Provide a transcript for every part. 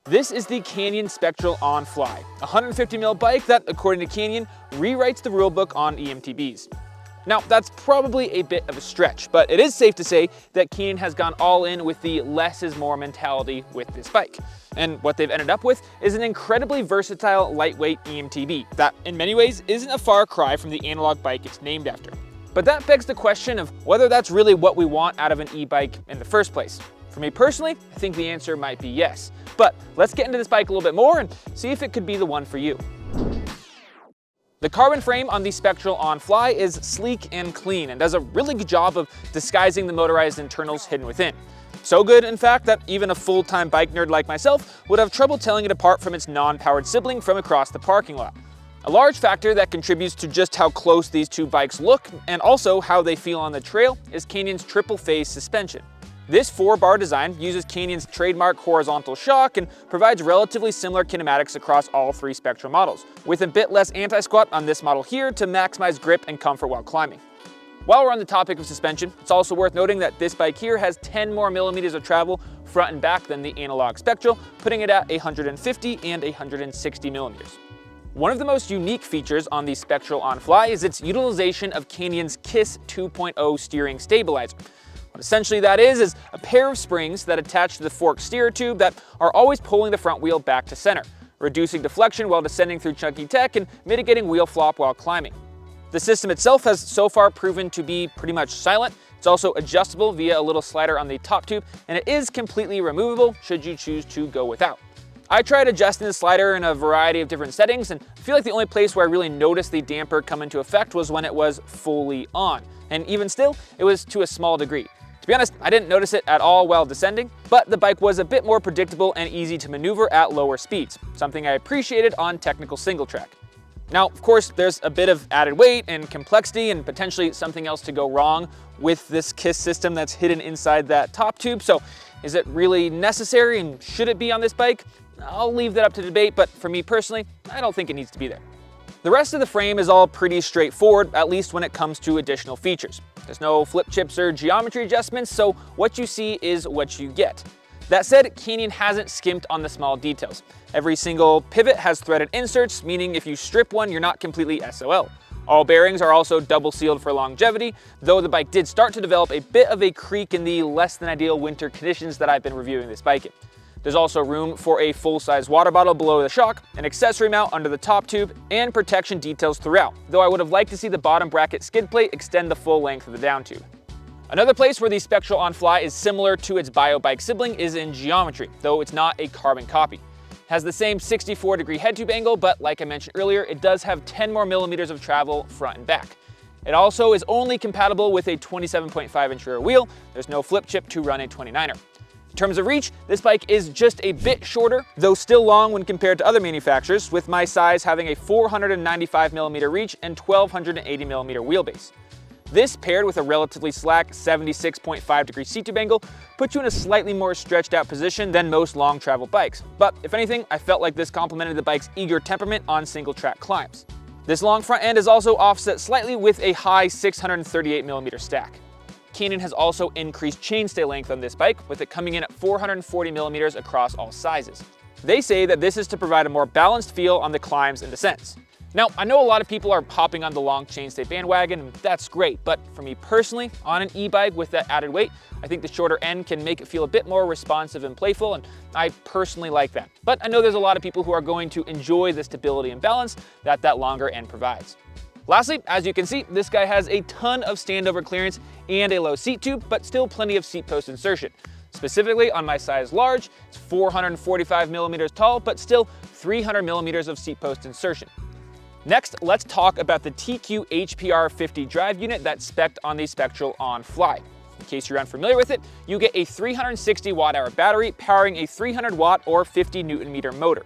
This is the Canyon Spectral ONfly, a 150mm bike that, according to Canyon, rewrites the rulebook on E-MTBs. Now, that's probably a bit of a stretch, but it is safe to say that Canyon has gone all in with the less is more mentality with this bike. And what they've ended up with is an incredibly versatile, lightweight E-MTB that, in many ways, isn't a far cry from the analog bike it's named after. But that begs the question of whether that's really what we want out of an e-bike in the first place. For me personally, I think the answer might be yes. But let's get into this bike a little bit more and see if it could be the one for you. The carbon frame on the Spectral ONfly is sleek and clean and does a really good job of disguising the motorized internals hidden within. So good, in fact, that even a full-time bike nerd like myself would have trouble telling it apart from its non-powered sibling from across the parking lot. A large factor that contributes to just how close these two bikes look and also how they feel on the trail is Canyon's triple-phase suspension. This 4-bar design uses Canyon's trademark horizontal shock and provides relatively similar kinematics across all 3 Spectral models, with a bit less anti-squat on this model here to maximize grip and comfort while climbing. While we're on the topic of suspension, it's also worth noting that this bike here has 10 more millimeters of travel front and back than the analog Spectral, putting it at 150 and 160 millimeters. One of the most unique features on the Spectral ONfly is its utilization of Canyon's KISS 2.0 steering stabilizer. What essentially that is a pair of springs that attach to the forked steer tube that are always pulling the front wheel back to center, reducing deflection while descending through chunky tech and mitigating wheel flop while climbing. The system itself has so far proven to be pretty much silent. It's also adjustable via a little slider on the top tube, and it is completely removable should you choose to go without. I tried adjusting the slider in a variety of different settings, and I feel like the only place where I really noticed the damper come into effect was when it was fully on. And even still, it was to a small degree. To be honest, I didn't notice it at all while descending, but the bike was a bit more predictable and easy to maneuver at lower speeds, something I appreciated on technical single track. Now, of course, there's a bit of added weight and complexity and potentially something else to go wrong with this KISS system that's hidden inside that top tube. So is it really necessary and should it be on this bike? I'll leave that up to debate, but for me personally, I don't think it needs to be there. The rest of the frame is all pretty straightforward, at least when it comes to additional features. There's no flip chips or geometry adjustments, so what you see is what you get. That said, Canyon hasn't skimped on the small details. Every single pivot has threaded inserts, meaning if you strip one, you're not completely SOL. All bearings are also double sealed for longevity, though the bike did start to develop a bit of a creak in the less than ideal winter conditions that I've been reviewing this bike in. There's also room for a full-size water bottle below the shock, an accessory mount under the top tube, and protection details throughout, though I would have liked to see the bottom bracket skid plate extend the full length of the down tube. Another place where the Spectral ONfly is similar to its bio-bike sibling is in geometry, though it's not a carbon copy. It has the same 64-degree head tube angle, but like I mentioned earlier, it does have 10 more millimeters of travel front and back. It also is only compatible with a 27.5-inch rear wheel. There's no flip chip to run a 29er. In terms of reach, this bike is just a bit shorter, though still long when compared to other manufacturers, with my size having a 495mm reach and 1280mm wheelbase. This, paired with a relatively slack 76.5-degree seat tube angle, puts you in a slightly more stretched out position than most long travel bikes. But if anything, I felt like this complemented the bike's eager temperament on single track climbs. This long front end is also offset slightly with a high 638mm stack. Canyon has also increased chainstay length on this bike, with it coming in at 440mm across all sizes. They say that this is to provide a more balanced feel on the climbs and descents. Now, I know a lot of people are hopping on the long chainstay bandwagon, and that's great, but for me personally, on an e-bike with that added weight, I think the shorter end can make it feel a bit more responsive and playful, and I personally like that. But I know there's a lot of people who are going to enjoy the stability and balance that that longer end provides. Lastly, as you can see, this guy has a ton of standover clearance and a low seat tube, but still plenty of seat post insertion. Specifically on my size large, it's 445mm tall, but still 300mm of seat post insertion. Next, let's talk about the TQ HPR50 drive unit that's spec'd on the Spectral ONfly. In case you're unfamiliar with it, you get a 360 watt-hour battery powering a 300 watt or 50 Nm motor.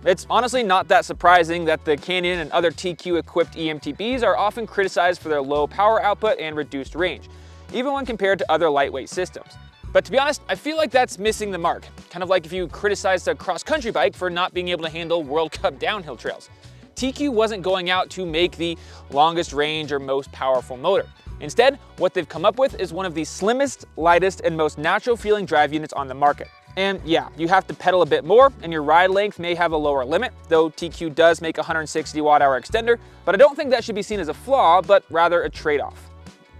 It's honestly not that surprising that the Canyon and other TQ-equipped E-MTBs are often criticized for their low power output and reduced range, even when compared to other lightweight systems. But to be honest, I feel like that's missing the mark, kind of like if you criticized a cross-country bike for not being able to handle World Cup downhill trails. TQ wasn't going out to make the longest range or most powerful motor. Instead, what they've come up with is one of the slimmest, lightest, and most natural feeling drive units on the market. And yeah, you have to pedal a bit more and your ride length may have a lower limit, though TQ does make a 160 watt-hour extender, but I don't think that should be seen as a flaw, but rather a trade-off.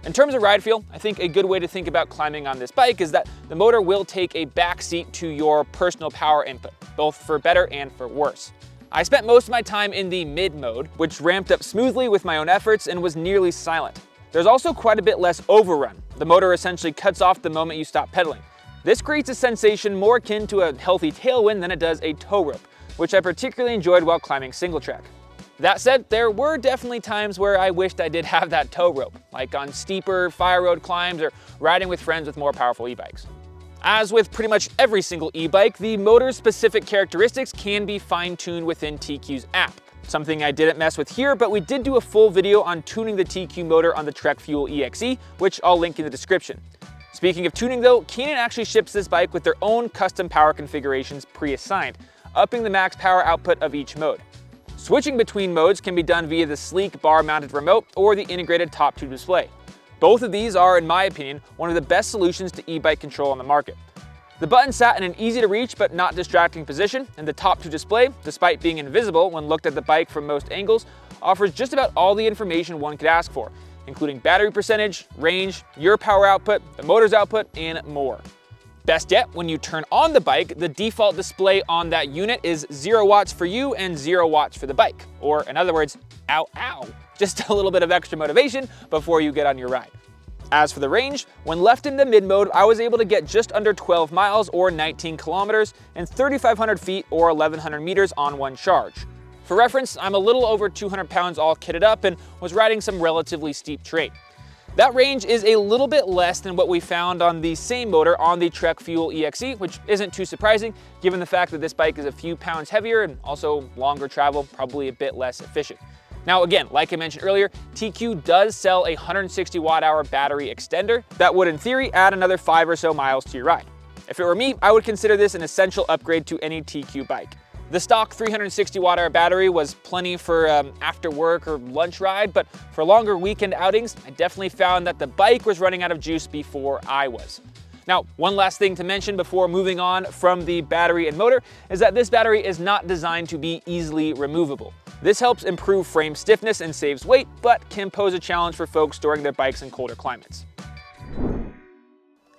In terms of ride feel, I think a good way to think about climbing on this bike is that the motor will take a backseat to your personal power input, both for better and for worse. I spent most of my time in the mid mode, which ramped up smoothly with my own efforts and was nearly silent. There's also quite a bit less overrun. The motor essentially cuts off the moment you stop pedaling. This creates a sensation more akin to a healthy tailwind than it does a tow rope, which I particularly enjoyed while climbing single track. That said, there were definitely times where I wished I did have that tow rope, like on steeper fire road climbs or riding with friends with more powerful e-bikes. As with pretty much every single e-bike, the motor's specific characteristics can be fine-tuned within TQ's app. Something I didn't mess with here, but we did do a full video on tuning the TQ motor on the Trek Fuel EXE, which I'll link in the description. Speaking of tuning though, Canyon actually ships this bike with their own custom power configurations pre-assigned, upping the max power output of each mode. Switching between modes can be done via the sleek bar-mounted remote or the integrated top-tube display. Both of these are, in my opinion, one of the best solutions to e-bike control on the market. The button sat in an easy-to-reach but not distracting position, and the top-tube display, despite being invisible when looked at the bike from most angles, offers just about all the information one could ask for, including battery percentage, range, your power output, the motor's output, and more. Best yet, when you turn on the bike, the default display on that unit is 0 watts for you and 0 watts for the bike. Or in other words, ow, ow. Just a little bit of extra motivation before you get on your ride. As for the range, when left in the mid mode, I was able to get just under 12 miles or 19 kilometers and 3,500 feet or 1,100 meters on one charge. For reference, I'm a little over 200 pounds all kitted up and was riding some relatively steep terrain. That range is a little bit less than what we found on the same motor on the Trek Fuel EXE, which isn't too surprising given the fact that this bike is a few pounds heavier and also longer travel, probably a bit less efficient. Now again, like I mentioned earlier, TQ does sell a 160 watt-hour battery extender that would in theory add another 5 or so miles to your ride. If it were me, I would consider this an essential upgrade to any TQ bike. The stock 360 watt-hour battery was plenty for after work or lunch ride, but for longer weekend outings, I definitely found that the bike was running out of juice before I was. Now, one last thing to mention before moving on from the battery and motor is that this battery is not designed to be easily removable. This helps improve frame stiffness and saves weight, but can pose a challenge for folks storing their bikes in colder climates.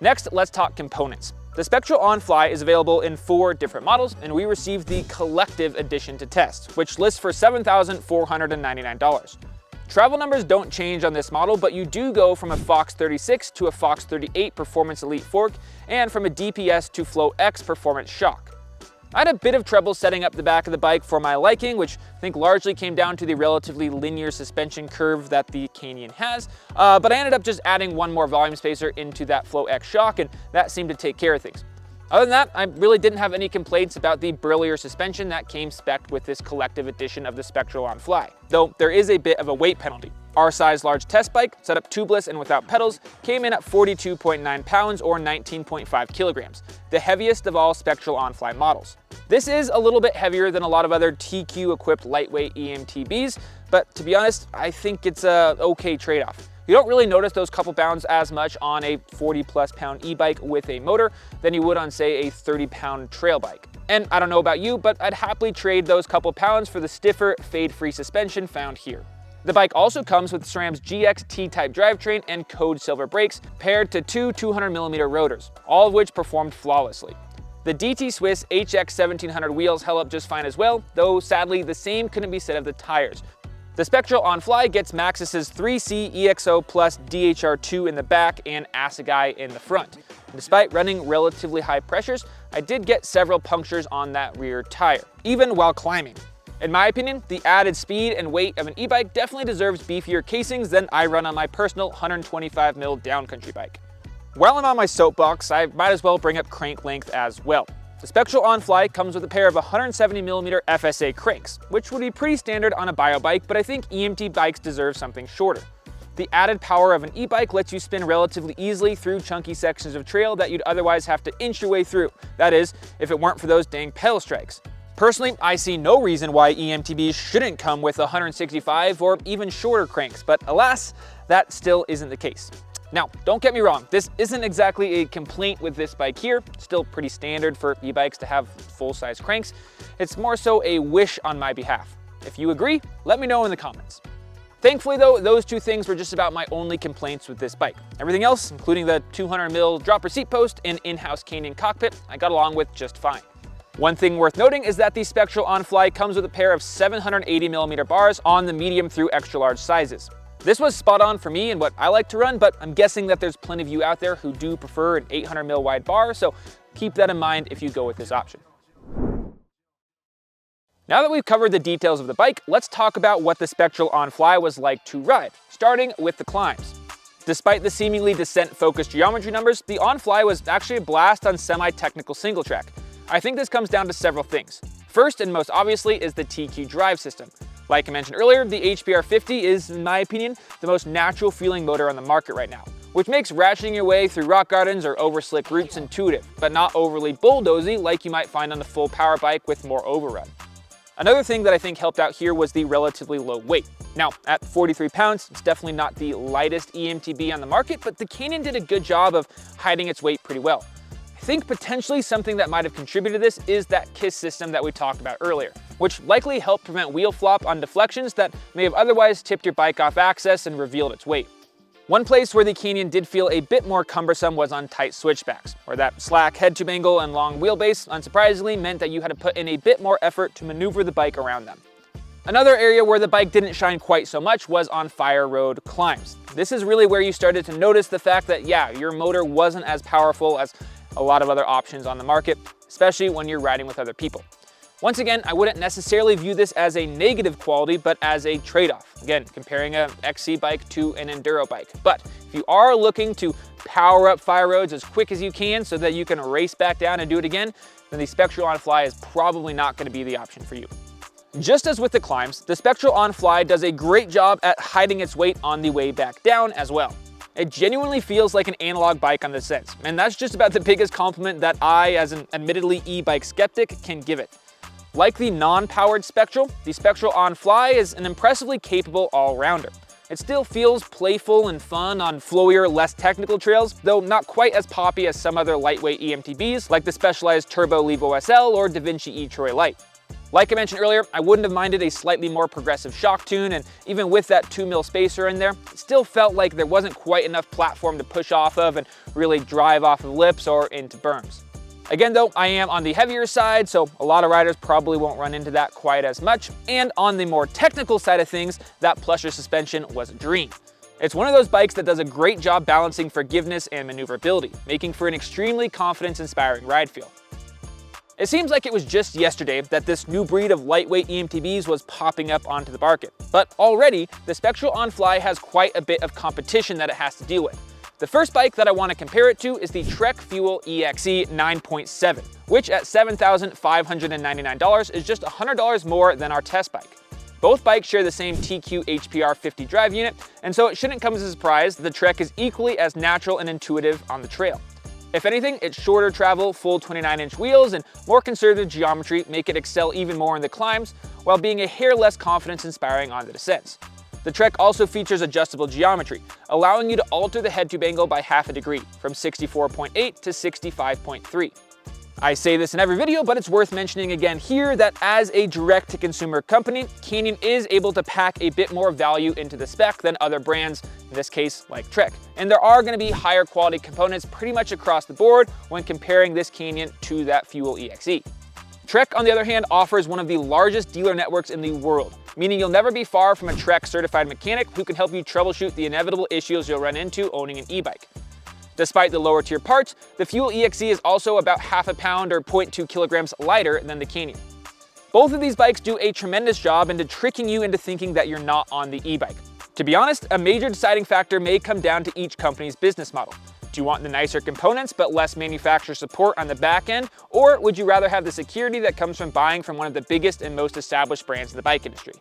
Next, let's talk components. The Spectral ONfly is available in 4 different models, and we received the Collective Edition to test, which lists for $7,499. Travel numbers don't change on this model, but you do go from a Fox 36 to a Fox 38 Performance Elite fork, and from a DPS to Flow X Performance shock. I had a bit of trouble setting up the back of the bike for my liking, which I think largely came down to the relatively linear suspension curve that the Canyon has, but I ended up just adding one more volume spacer into that Flow X shock, and that seemed to take care of things. Other than that, I really didn't have any complaints about the burlier suspension that came spec'd with this collective edition of the Spectral ONfly, though there is a bit of a weight penalty. Our size large test bike, set up tubeless and without pedals, came in at 42.9 pounds or 19.5 kilograms, the heaviest of all Spectral ONfly models. This is a little bit heavier than a lot of other TQ-equipped lightweight E-MTBs, but to be honest, I think it's a okay trade-off. You don't really notice those couple pounds as much on a 40+ pound e-bike with a motor than you would on, say, a 30-pound trail bike. And I don't know about you, but I'd happily trade those couple pounds for the stiffer, fade-free suspension found here. The bike also comes with SRAM's GX T-Type drivetrain and Code Silver brakes, paired to 2 200mm rotors, all of which performed flawlessly. The DT Swiss HX 1700 wheels held up just fine as well, though sadly the same couldn't be said of the tires. The Spectral ONfly gets Maxxis's 3C EXO Plus DHR2 in the back and Assegai in the front. And despite running relatively high pressures, I did get several punctures on that rear tire, even while climbing. In my opinion, the added speed and weight of an e-bike definitely deserves beefier casings than I run on my personal 125mm downcountry bike. While I'm on my soapbox, I might as well bring up crank length as well. The Spectral ONfly comes with a pair of 170mm FSA cranks, which would be pretty standard on a bio bike, but I think E-MT bikes deserve something shorter. The added power of an e-bike lets you spin relatively easily through chunky sections of trail that you'd otherwise have to inch your way through. That is, if it weren't for those dang pedal strikes. Personally, I see no reason why E-MTBs shouldn't come with 165 or even shorter cranks, but alas, that still isn't the case. Now, don't get me wrong, this isn't exactly a complaint with this bike here. It's still pretty standard for e-bikes to have full-size cranks. It's more so a wish on my behalf. If you agree, let me know in the comments. Thankfully though, those two things were just about my only complaints with this bike. Everything else, including the 200mm dropper seat post and in-house Canyon cockpit, I got along with just fine. One thing worth noting is that the Spectral ONfly comes with a pair of 780mm bars on the medium through extra large sizes. This was spot on for me and what I like to run, but I'm guessing that there's plenty of you out there who do prefer an 800mm wide bar, so keep that in mind if you go with this option. Now that we've covered the details of the bike, let's talk about what the Spectral ONfly was like to ride, starting with the climbs. Despite the seemingly descent-focused geometry numbers, the ONfly was actually a blast on semi-technical single track. I think this comes down to several things. First and most obviously is the TQ drive system. Like I mentioned earlier, the HPR50 is, in my opinion, the most natural feeling motor on the market right now, which makes ratcheting your way through rock gardens or over slick routes intuitive, but not overly bulldozy like you might find on a full power bike with more overrun. Another thing that I think helped out here was the relatively low weight. Now, at 43 pounds, it's definitely not the lightest E-MTB on the market, but the Canyon did a good job of hiding its weight pretty well. I think potentially something that might have contributed to this is that KISS system that we talked about earlier, which likely helped prevent wheel flop on deflections that may have otherwise tipped your bike off axis and revealed its weight. One place where the Canyon did feel a bit more cumbersome was on tight switchbacks, where that slack head-tube angle and long wheelbase unsurprisingly meant that you had to put in a bit more effort to maneuver the bike around them. Another area where the bike didn't shine quite so much was on fire road climbs. This is really where you started to notice the fact that, yeah, your motor wasn't as powerful as a lot of other options on the market, especially when you're riding with other people. Once again, I wouldn't necessarily view this as a negative quality, but as a trade-off. Again, comparing a XC bike to an enduro bike. But if you are looking to power up fire roads as quick as you can so that you can race back down and do it again, then the Spectral ONfly is probably not going to be the option for you. Just as with the climbs, the Spectral ONfly does a great job at hiding its weight on the way back down as well. It genuinely feels like an analog bike on the sense, and that's just about the biggest compliment that I, as an admittedly e-bike skeptic, can give it. Like the non-powered Spectral, the Spectral ONfly is an impressively capable all-rounder. It still feels playful and fun on flowier, less technical trails, though not quite as poppy as some other lightweight E-MTBs like the Specialized Turbo Levo SL or DaVinci E-Troy Lite. Like I mentioned earlier, I wouldn't have minded a slightly more progressive shock tune, and even with that 2mm spacer in there, it still felt like there wasn't quite enough platform to push off of and really drive off of lips or into berms. Again though, I am on the heavier side, so a lot of riders probably won't run into that quite as much, and on the more technical side of things, that plusher suspension was a dream. It's one of those bikes that does a great job balancing forgiveness and maneuverability, making for an extremely confidence-inspiring ride feel. It seems like it was just yesterday that this new breed of lightweight E-MTBs was popping up onto the market, but already the Spectral ONfly has quite a bit of competition that it has to deal with. The first bike that I want to compare it to is the Trek Fuel EXE 9.7, which at $7,599 is just $100 more than our test bike. Both bikes share the same TQ HPR50 drive unit, and so it shouldn't come as a surprise that the Trek is equally as natural and intuitive on the trail. If anything, its shorter travel, full 29-inch wheels, and more conservative geometry make it excel even more in the climbs, while being a hair less confidence-inspiring on the descents. The Trek also features adjustable geometry, allowing you to alter the head-tube angle by half a degree, from 64.8 to 65.3. I say this in every video, but it's worth mentioning again here that as a direct-to-consumer company, Canyon is able to pack a bit more value into the spec than other brands, in this case like Trek. And there are going to be higher quality components pretty much across the board when comparing this Canyon to that Fuel EXE. Trek, on the other hand, offers one of the largest dealer networks in the world, meaning you'll never be far from a Trek certified mechanic who can help you troubleshoot the inevitable issues you'll run into owning an e-bike. Despite the lower tier parts, the Fuel EXE is also about half a pound or 0.2 kilograms lighter than the Canyon. Both of these bikes do a tremendous job into tricking you into thinking that you're not on the e-bike. To be honest, a major deciding factor may come down to each company's business model. Do you want the nicer components but less manufacturer support on the back end, or would you rather have the security that comes from buying from one of the biggest and most established brands in the bike industry?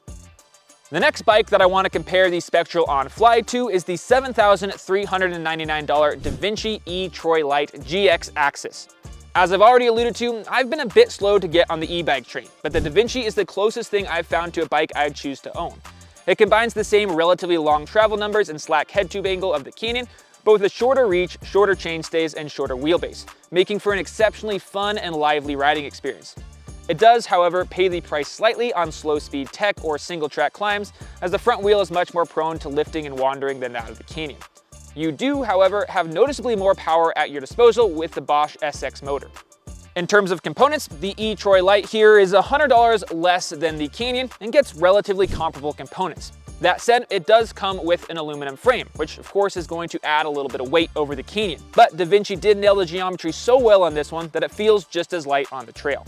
The next bike that I want to compare the Spectral ONfly to is the $7,399 DaVinci E-Troy Lite GX Axis. As I've already alluded to, I've been a bit slow to get on the e-bike train, but the DaVinci is the closest thing I've found to a bike I'd choose to own. It combines the same relatively long travel numbers and slack head-tube angle of the Canyon, but with a shorter reach, shorter chainstays, and shorter wheelbase, making for an exceptionally fun and lively riding experience. It does, however, pay the price slightly on slow-speed tech or single-track climbs, as the front wheel is much more prone to lifting and wandering than that of the Canyon. You do, however, have noticeably more power at your disposal with the Bosch SX motor. In terms of components, the E-Troy Lite here is $100 less than the Canyon and gets relatively comparable components. That said, it does come with an aluminum frame, which of course is going to add a little bit of weight over the Canyon. But DaVinci did nail the geometry so well on this one that it feels just as light on the trail.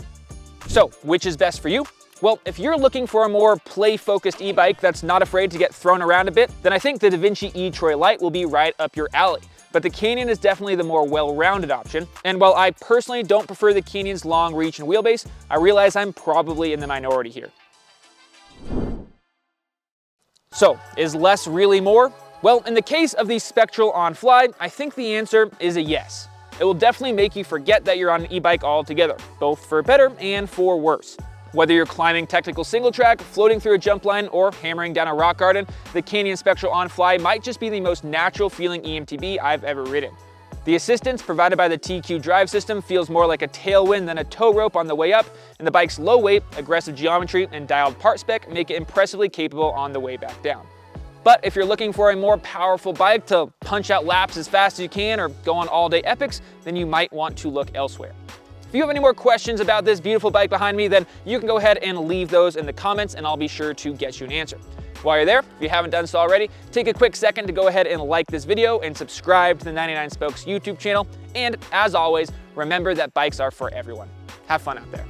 So, which is best for you? Well, if you're looking for a more play-focused e-bike that's not afraid to get thrown around a bit, then I think the DaVinci E-Troy Lite will be right up your alley. But the Canyon is definitely the more well-rounded option, and while I personally don't prefer the Canyon's long reach and wheelbase, I realize I'm probably in the minority here. So, is less really more? Well, in the case of the Spectral ONfly, I think the answer is a yes. It will definitely make you forget that you're on an e-bike altogether, both for better and for worse. Whether you're climbing technical single track, floating through a jump line, or hammering down a rock garden, the Canyon Spectral ONfly might just be the most natural feeling E-MTB I've ever ridden. The assistance provided by the TQ drive system feels more like a tailwind than a tow rope on the way up, and the bike's low weight, aggressive geometry, and dialed part spec make it impressively capable on the way back down. But if you're looking for a more powerful bike to punch out laps as fast as you can or go on all-day epics, then you might want to look elsewhere. If you have any more questions about this beautiful bike behind me, then you can go ahead and leave those in the comments and I'll be sure to get you an answer. While you're there, if you haven't done so already, take a quick second to go ahead and like this video and subscribe to the 99 Spokes YouTube channel. And as always, remember that bikes are for everyone. Have fun out there.